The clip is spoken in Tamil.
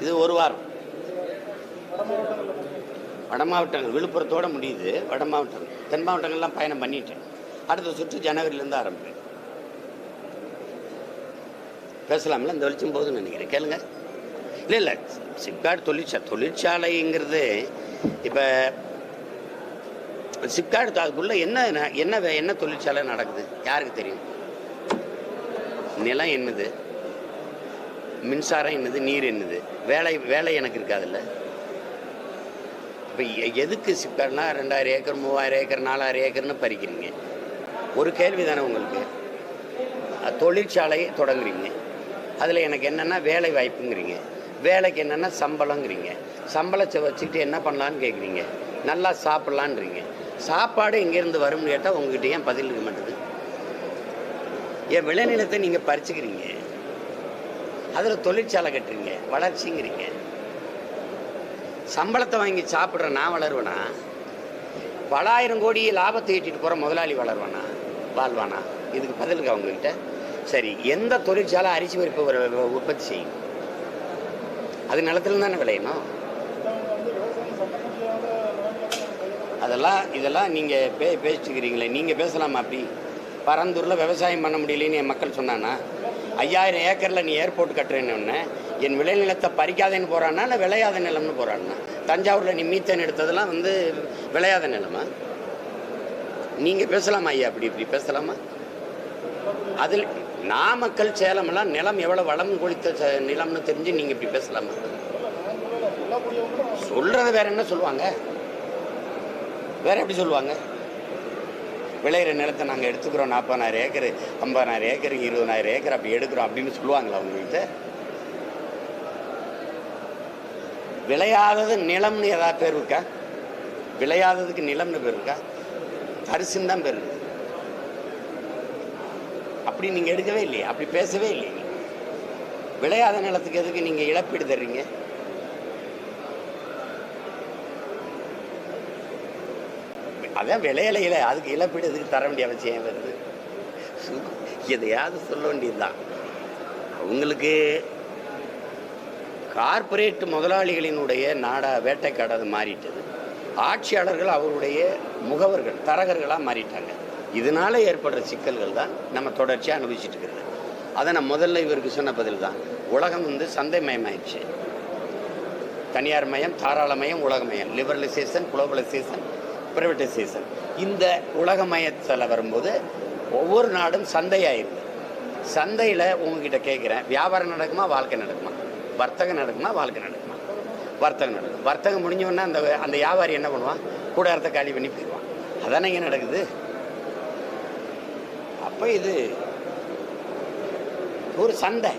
இது ஒரு வாரம். வட மாவட்டங்கள் விழுப்புரத்தோடு முடியுது. வட மாவட்டங்கள், தென் மாவட்டங்கள்லாம் பயணம் பண்ணிட்டேன். அடுத்த சுற்று ஜனவரியிலேருந்து ஆரம்பிப்பேன். பேசலாம்ல, இந்த வெளிச்சம் போதுன்னு நினைக்கிறேன். கேளுங்க. இல்லை சிப்காட் தொழிற்சாலைங்கிறது இப்போ சிப்காட் அதுக்குள்ளே என்ன தொழிற்சாலை நடக்குது யாருக்கு தெரியும்? நிலம் என்னது, மின்சாரம் என்னது, நீர் என்னது, வேலை எனக்கு இருக்காதுல்ல. இப்போ எதுக்கு சிப்காட்னா 2000 ஏக்கர் 3000 ஏக்கர் 4000 ஏக்கர்னு பறிக்கிறீங்க? ஒரு கேள்வி தானே உங்களுக்கு. தொழிற்சாலையை தொடங்குறீங்க, அதில் எனக்கு என்னென்னா வேலை வாய்ப்புங்கிறீங்க, வேலைக்கு என்னென்னா சம்பளங்கிறீங்க, சம்பளத்தை வச்சுக்கிட்டு என்ன பண்ணலான்னு கேட்குறீங்க, நல்லா சாப்பிட்லான்றீங்க. சாப்பாடு எங்கேருந்து வரும்னு கேட்டால் உங்ககிட்ட ஏன் பதில் இருக்க மாட்டேது? என் விளைநிலத்தை நீங்கள் பறிச்சுக்கிறீங்க, அதில் தொழிற்சாலை கட்டுறீங்க, வளர்ச்சிங்கிறீங்க. சம்பளத்தை வாங்கி சாப்பிட்ற நான் வளருவேனா? பல ஆயிரம் கோடி லாபத்தை ஈட்டிட்டு போகிற முதலாளி வளருவானா, வாழ்வானா? இதுக்கு பதிலுக்கு அவங்ககிட்ட. சரி, எந்த தொழிற்சாலை அரிசி பருப்பு உற்பத்தி செய்யும்? அது நிலத்துல தானே விளையணும். இதெல்லாம் நீங்கள் பேசிட்டுக்கிறீங்களே, நீங்கள் பேசலாமா? அப்படி பரந்தூரில் விவசாயம் பண்ண முடியலன்னு என் மக்கள் சொன்னானா? 5000 ஏக்கரில் நீ ஏர்போர்ட் கட்டுறேன்னு என் விளைநிலத்தை பறிக்காதேன்னு போகிறான்னா, இல்லை விளையாத நிலம்னு போகிறான்னா? தஞ்சாவூரில் நீ மீத்தேன் எடுத்ததெல்லாம் விளையாத நிலமா? நீங்கள் பேசலாமா ஐயா? இப்படி பேசலாமா? அதில் நாமக்கல் சேலமெல்லாம் நிலம் எவ்வளோ வளம் கொளித்த நிலம்னு தெரிஞ்சு நீங்கள் இப்படி பேசலாமா? சொல்கிறத வேற என்ன சொல்லுவாங்க? வேற எப்படி சொல்லுவாங்க? விளையிற நிலத்தை நாங்கள் எடுத்துக்கிறோம், 40,000 ஏக்கர் 50,000 ஏக்கர் 20,000 ஏக்கர் அப்படி எடுக்கிறோம் அப்படின்னு சொல்லுவாங்களா அவங்ககிட்ட? விளையாதது நிலம்னு ஏதாவது பேர் இருக்கா? விளையாததுக்கு நிலம்னு பேர் இருக்கா? தரிசுன்னு தான் பேர் இருக்கு. அப்படி நீங்கள் எடுக்கவே இல்லையே, அப்படி பேசவே இல்லையே. விளையாத நிலத்துக்கு எதுக்கு நீங்கள் இழப்பீடு தர்றீங்க? அதான் விளையலையில் அதுக்கு இழப்பீடு எதுக்கு தர வேண்டிய அவசியம் வருது? எதையாவது சொல்ல வேண்டியதுதான். அவங்களுக்கு கார்பரேட் முதலாளிகளினுடைய வேட்டைக்காடாக மாறிட்டது. ஆட்சியாளர்கள் அவருடைய முகவர்கள், தரகர்களாக மாறிட்டாங்க. இதனால ஏற்படுற சிக்கல்கள் தான் நம்ம தொடர்ச்சியாக அனுபவிச்சுட்டு இருக்கிறது. அதை நான் முதல்ல இவருக்கு சொன்ன பதில் தான். உலகம் சந்தை மயமாயிடுச்சு. தனியார் மயம், தாராளமயம், உலகமயம், லிபரலைசேஷன், குளோபலைசேஷன், பிரைவேட்டைசேஷன். இந்த உலகமயத்தில் வரும்போது ஒவ்வொரு நாடும் சந்தையாயிருக்கு. சந்தையில் உங்ககிட்ட கேட்குறேன், வியாபாரம் நடக்குமா, வாழ்க்கை நடக்குமா? வர்த்தகம் நடக்குமா, வாழ்க்கை நடக்குமா? வர்த்தகம் நடக்கும். வர்த்தகம் முடிஞ்சோன்னா அந்த வியாபாரி என்ன பண்ணுவான்? கூடாரத்தை காலி பண்ணி போயிடுவான். அதானே இங்கே நடக்குது. அப்போ இது ஒரு சந்தை.